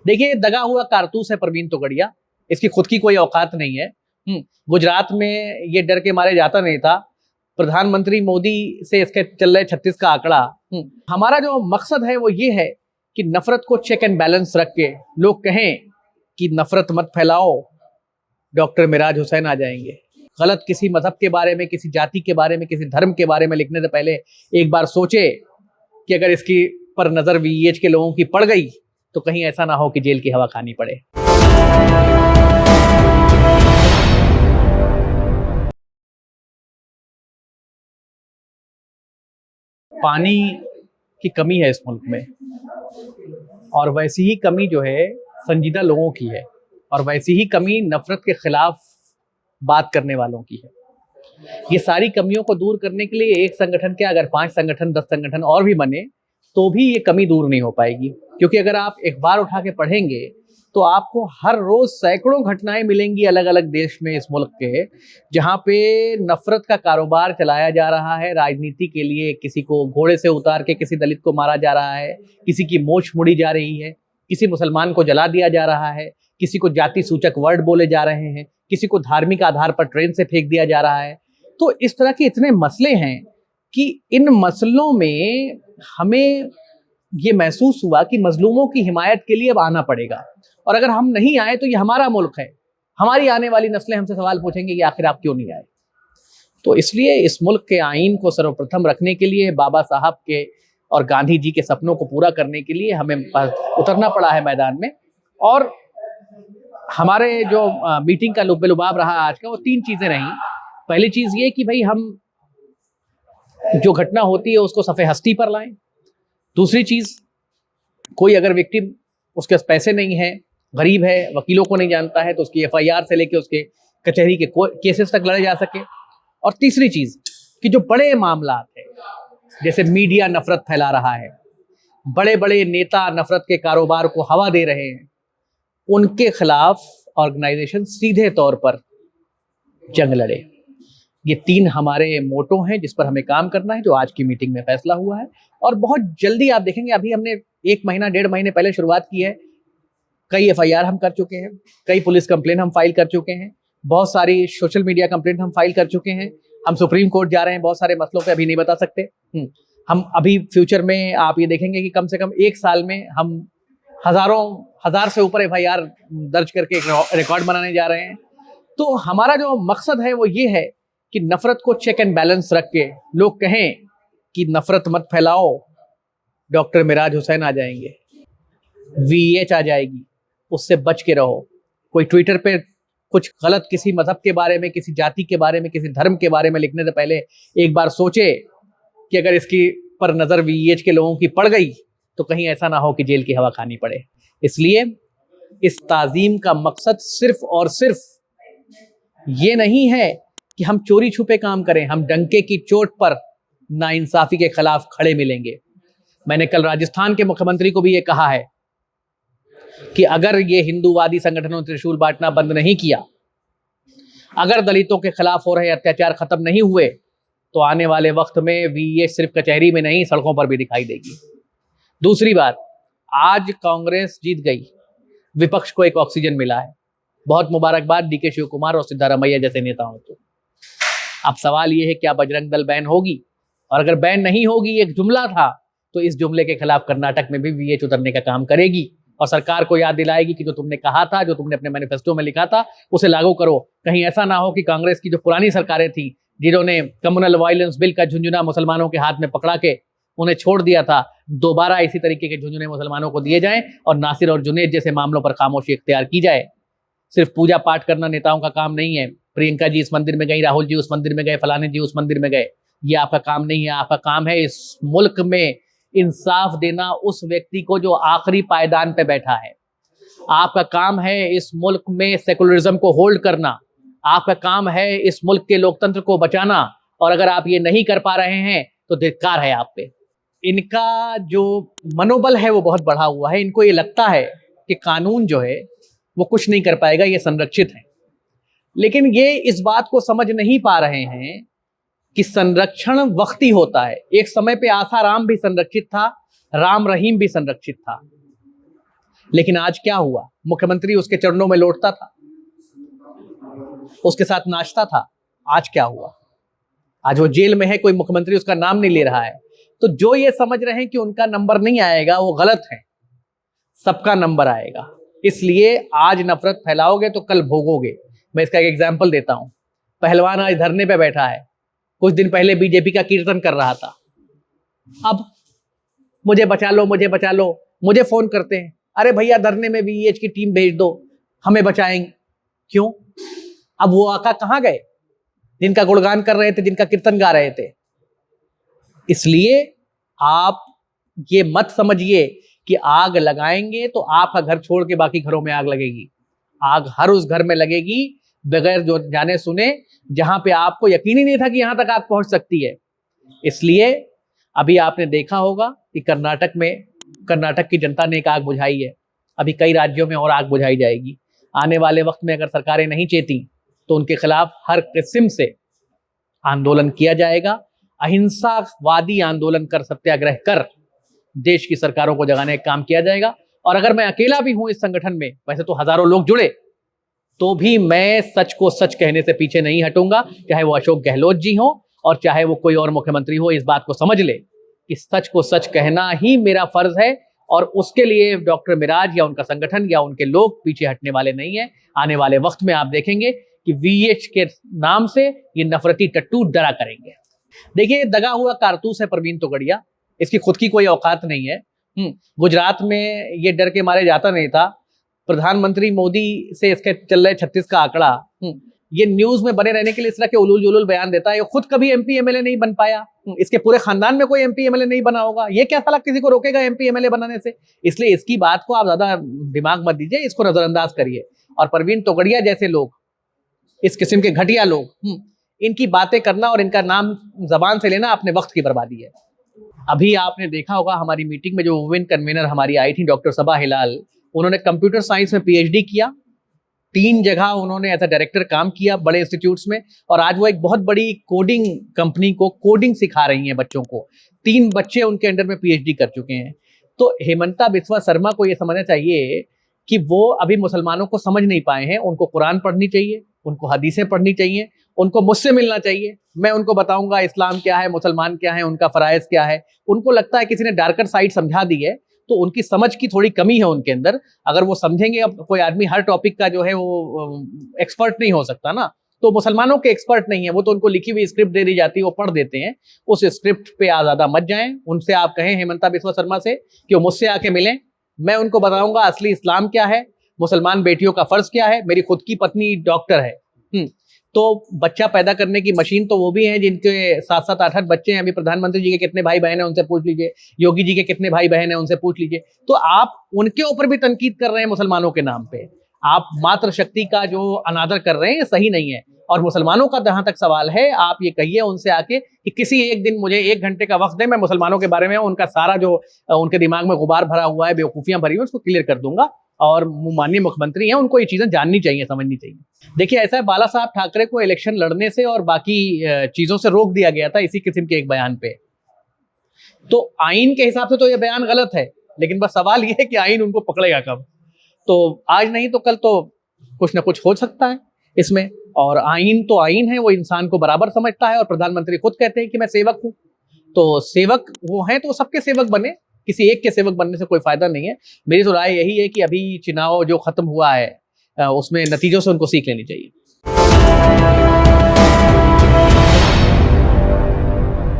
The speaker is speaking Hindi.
देखिए, दगा हुआ कारतूस है प्रवीण तोगड़िया, इसकी खुद की कोई औकात नहीं है। गुजरात में ये डर के मारे जाता नहीं था। प्रधानमंत्री मोदी से इसके चल रहे 36 का आंकड़ा। हमारा जो मकसद है वो ये है कि नफरत को चेक एंड बैलेंस रख के लोग कहें कि नफरत मत फैलाओ, डॉक्टर मिराज हुसैन आ जाएंगे। गलत किसी मजहब के बारे में, किसी जाति के बारे में, किसी धर्म के बारे में लिखने से पहले एक बार सोचे कि अगर इसकी पर नजर वीएच के लोगों की पड़ गई तो कहीं ऐसा ना हो कि जेल की हवा खानी पड़े। पानी की कमी है इस मुल्क में, और वैसी ही कमी जो है संजीदा लोगों की है, और वैसी ही कमी नफरत के खिलाफ बात करने वालों की है। ये सारी कमियों को दूर करने के लिए एक संगठन के अगर 5 संगठन 10 संगठन और भी बने तो भी ये कमी दूर नहीं हो पाएगी। क्योंकि अगर आप एक बार उठा के पढ़ेंगे तो आपको हर रोज सैकड़ों घटनाएं मिलेंगी अलग अलग देश में, इस मुल्क के, जहां पे नफरत का कारोबार चलाया जा रहा है राजनीति के लिए। किसी को घोड़े से उतार के किसी दलित को मारा जा रहा है, किसी की मोछ मुड़ी जा रही है, किसी मुसलमान को जला दिया जा रहा है, किसी को जाति सूचक वर्ड बोले जा रहे हैं, किसी को धार्मिक आधार पर ट्रेन से फेंक दिया जा रहा है। तो इस तरह के इतने मसले हैं कि इन मसलों में हमें ये महसूस हुआ कि मजलूमों की हिमायत के लिए अब आना पड़ेगा। और अगर हम नहीं आए तो ये हमारा मुल्क है, हमारी आने वाली नस्लें हमसे सवाल पूछेंगी कि आखिर आप क्यों नहीं आए। तो इसलिए इस मुल्क के आईन को सर्वप्रथम रखने के लिए, बाबा साहब के और गांधी जी के सपनों को पूरा करने के लिए हमें उतरना पड़ा है मैदान में। और हमारे जो मीटिंग का लुब्बे-लुबाब रहा आज का, वो 3 चीजें रही। पहली चीज ये कि भाई हम जो घटना होती है उसको सफ़े हस्ती पर लाएं। दूसरी चीज, कोई अगर विक्टिम, उसके पास पैसे नहीं है, गरीब है, वकीलों को नहीं जानता है, तो उसकी एफआईआर से लेके उसके कचहरी के केसेस तक लड़े जा सके। और तीसरी चीज कि जो बड़े मामला है, जैसे मीडिया नफरत फैला रहा है, बड़े बड़े नेता नफरत के कारोबार को हवा दे रहे हैं, उनके खिलाफ ऑर्गेनाइजेशन सीधे तौर पर जंग लड़े। ये 3 हमारे मोटो हैं जिस पर हमें काम करना है, जो आज की मीटिंग में फैसला हुआ है। और बहुत जल्दी आप देखेंगे, अभी हमने 1 महीना 1.5 महीने पहले शुरुआत की है। कई एफआईआर हम कर चुके हैं, कई पुलिस कंप्लेन हम फाइल कर चुके हैं, बहुत सारी सोशल मीडिया कंप्लेंट हम फाइल कर चुके हैं। हम सुप्रीम कोर्ट जा रहे हैं बहुत सारे मसलों पे, अभी नहीं बता सकते। हम अभी फ्यूचर में आप ये देखेंगे कि कम से कम 1 साल में हम हजार से ऊपर एफआईआर दर्ज करके एक रिकॉर्ड बनाने जा रहे हैं। तो हमारा जो मकसद है वो ये है कि नफरत को चेक एंड बैलेंस रख के लोग कहें कि नफरत मत फैलाओ, डॉक्टर मिराज हुसैन आ जाएंगे, वीएच आ जाएगी, उससे बच के रहो। कोई ट्विटर पे कुछ गलत किसी मजहब के बारे में, किसी जाति के बारे में, किसी धर्म के बारे में लिखने से पहले एक बार सोचे कि अगर इसकी पर नजर वीएच के लोगों की पड़ गई तो कहीं ऐसा ना हो कि जेल की हवा खानी पड़े। इसलिए इस ताजीम का मकसद सिर्फ और सिर्फ ये नहीं है कि हम चोरी छुपे काम करें, हम डंके की चोट पर नाइंसाफी के खिलाफ खड़े मिलेंगे। मैंने कल राजस्थान के मुख्यमंत्री को भी ये कहा है कि अगर ये हिंदूवादी संगठनों ने त्रिशूल बांटना बंद नहीं किया, अगर दलितों के खिलाफ हो रहे अत्याचार खत्म नहीं हुए, तो आने वाले वक्त में ये सिर्फ कचहरी में नहीं, सड़कों पर भी दिखाई देगी। दूसरी बात, आज कांग्रेस जीत गई, विपक्ष को एक ऑक्सीजन मिला है। बहुत मुबारकबाद डीके शिव कुमार और सिद्धारमैया जैसे नेताओं को। अब सवाल यह है क्या बजरंग दल बैन होगी? और अगर बैन नहीं होगी, एक जुमला था, तो इस जुमले के खिलाफ कर्नाटक में भी वीएच उतरने का काम करेगी और सरकार को याद दिलाएगी कि जो तुमने कहा था, जो तुमने अपने मैनिफेस्टो में लिखा था, उसे लागू करो। कहीं ऐसा ना हो कि कांग्रेस की जो पुरानी सरकारें थी, जिन्होंने कम्युनल वायलेंस बिल का झुंझुना मुसलमानों के हाथ में पकड़ा के उन्हें छोड़ दिया था, दोबारा इसी तरीके के झुंझुने मुसलमानों को दिए जाएं और नासिर और जुनेद जैसे मामलों पर खामोशी इख्तियार की जाए। सिर्फ पूजा पाठ करना नेताओं का काम नहीं है। प्रियंका जी इस मंदिर में गई, राहुल जी उस मंदिर में गए, फलाने जी उस मंदिर में गए, ये आपका काम नहीं है। आपका काम है इस मुल्क में इंसाफ देना उस व्यक्ति को जो आखिरी पायदान पे बैठा है। आपका काम है इस मुल्क में सेकुलरिज्म को होल्ड करना। आपका काम है इस मुल्क के लोकतंत्र को बचाना। और अगर आप ये नहीं कर पा रहे हैं तो धिक्कार है आप पे। इनका जो मनोबल है वो बहुत बढ़ा हुआ है। इनको ये लगता है कि कानून जो है वो कुछ नहीं कर पाएगा, ये संरक्षित है। लेकिन ये इस बात को समझ नहीं पा रहे हैं कि संरक्षण वक्ती होता है। एक समय पे आसाराम भी संरक्षित था, राम रहीम भी संरक्षित था। लेकिन आज क्या हुआ, मुख्यमंत्री उसके चरणों में लौटता था, उसके साथ नाचता था। आज क्या हुआ, आज वो जेल में है, कोई मुख्यमंत्री उसका नाम नहीं ले रहा है। तो जो ये समझ रहे हैं कि उनका नंबर नहीं आएगा वो गलत है, सबका नंबर आएगा। इसलिए आज नफरत फैलाओगे तो कल भोगोगे। मैं इसका एक एग्जाम्पल देता हूं। पहलवान आज धरने पे बैठा है, कुछ दिन पहले बीजेपी का कीर्तन कर रहा था। अब मुझे बचा लो, मुझे बचा लो, मुझे फोन करते हैं, अरे भैया धरने में वीएच की टीम भेज दो, हमें बचाएंगे। क्यों? अब वो आका कहां गए जिनका गुणगान कर रहे थे, जिनका कीर्तन गा रहे थे? इसलिए आप ये मत समझिए कि आग लगाएंगे तो आपका घर छोड़ के बाकी घरों में आग लगेगी। आग हर उस घर में लगेगी बगैर जो जाने सुने, जहां पे आपको यकीन ही नहीं था कि यहां तक आग पहुंच सकती है। इसलिए अभी आपने देखा होगा कि कर्नाटक की जनता ने एक आग बुझाई है, अभी कई राज्यों में और आग बुझाई जाएगी। आने वाले वक्त में अगर सरकारें नहीं चेती तो उनके खिलाफ हर किस्म से आंदोलन किया जाएगा। अहिंसावादी आंदोलन कर, सत्याग्रह कर देश की सरकारों को जगाने का काम किया जाएगा। और अगर मैं अकेला भी हूं इस संगठन में, वैसे तो हजारों लोग जुड़े, तो भी मैं सच को सच कहने से पीछे नहीं हटूंगा, चाहे वो अशोक गहलोत जी हो और चाहे वो कोई और मुख्यमंत्री हो। इस बात को समझ ले कि सच को सच कहना ही मेरा फर्ज है, और उसके लिए डॉक्टर मिराज या उनका संगठन या उनके लोग पीछे हटने वाले नहीं है। आने वाले वक्त में आप देखेंगे कि वीएच के नाम से ये नफरती टट्टू डरा करेंगे। देखिए, दगा हुआ कारतूस है प्रवीण तोगड़िया, इसकी खुद की कोई औकात नहीं है। गुजरात में ये डर के मारे जाता नहीं था। प्रधानमंत्री मोदी से इसके चल रहे 36 का आंकड़ा, ये न्यूज में बने रहने के लिए इस तरह के उलूल जुलूल बयान देता है। ये खुद कभी एमपी एमएलए नहीं बन पाया, इसके पूरे खानदान में कोई एमपी एमएलए नहीं बना होगा। ये क्या साला किसी को रोकेगा एमपी एमएलए बनाने से? इसलिए इसकी बात को आप ज्यादा दिमाग मत दीजिए, इसको नजरअंदाज करिए। और प्रवीण तोगड़िया जैसे लोग, इस किस्म के घटिया लोग, इनकी बातें करना और इनका नाम जबान से लेना अपने वक्त की बर्बादी है। अभी आपने देखा होगा हमारी मीटिंग में जो वुमेन कन्वीनर हमारी आई थी, डॉक्टर सबा हिलाल, उन्होंने कंप्यूटर साइंस में पीएचडी किया। 3 जगह उन्होंने एज अ डायरेक्टर काम किया बड़े इंस्टीट्यूट्स में, और आज वो एक बहुत बड़ी कोडिंग कंपनी को कोडिंग सिखा रही हैं बच्चों को। 3 बच्चे उनके अंडर में पीएचडी कर चुके हैं। तो हेमंता बिस्वा शर्मा को ये समझना चाहिए कि वो अभी मुसलमानों को समझ नहीं पाए हैं। उनको कुरान पढ़नी चाहिए, उनको हदीसें पढ़नी चाहिए, उनको मुझसे मिलना चाहिए। मैं उनको बताऊंगा इस्लाम क्या है, मुसलमान क्या है, उनका फराइज क्या है। उनको लगता है किसी ने डार्कर साइड समझा दी है, तो उनकी समझ की थोड़ी कमी है उनके अंदर। अगर वो समझेंगे, अब कोई आदमी हर टॉपिक का जो है वो एक्सपर्ट नहीं हो सकता ना, तो मुसलमानों के एक्सपर्ट नहीं है वो, तो उनको लिखी हुई स्क्रिप्ट दे दी जाती है, वो पढ़ देते हैं। उस स्क्रिप्ट पे आप ज्यादा मत जाएं। उनसे आप कहें हेमंता बिस्वा शर्मा से कि वो मुझसे आके मिलें, मैं उनको बताऊंगा असली इस्लाम क्या है, मुसलमान बेटियों का फर्ज क्या है। मेरी खुद की पत्नी डॉक्टर है। तो बच्चा पैदा करने की मशीन तो वो भी हैं जिनके 7-7, 8-8 बच्चे हैं। अभी प्रधानमंत्री जी के कितने भाई बहन हैं उनसे पूछ लीजिए, योगी जी के कितने भाई बहन हैं उनसे पूछ लीजिए। तो आप उनके ऊपर भी तनकीद कर रहे हैं मुसलमानों के नाम पे। आप मातृशक्ति का जो अनादर कर रहे हैं ये सही नहीं है। और मुसलमानों का जहां तक सवाल है, आप ये कहिए उनसे आके कि किसी एक दिन मुझे 1 घंटे का वक्त दें, मैं मुसलमानों के बारे में उनका सारा जो उनके दिमाग में गुबार भरा हुआ है, बेवकूफियां भरी हुई, उसको क्लियर कर दूंगा। और माननीय मुख्यमंत्री हैं, उनको ये चीजें जाननी चाहिए, समझनी चाहिए। देखिए, ऐसा है, बाला साहब ठाकरे को इलेक्शन लड़ने से और बाकी चीजों से रोक दिया गया था इसी किस्म के एक बयान पे। तो आइन के हिसाब से तो ये बयान गलत है, लेकिन बस सवाल ये है कि आइन उनको पकड़ेगा कब। तो आज नहीं तो कल तो कुछ ना कुछ हो सकता है इसमें। और आइन तो आइन है, वो इंसान को बराबर समझता है। और प्रधानमंत्री खुद कहते हैं कि मैं सेवक हूं, तो सेवक वो हैं तो सबके सेवक बने, किसी एक के सेवक बनने से कोई फायदा नहीं है। मेरी तो राय यही है कि अभी चुनाव जो खत्म हुआ है उसमें नतीजों से उनको सीख लेनी चाहिए।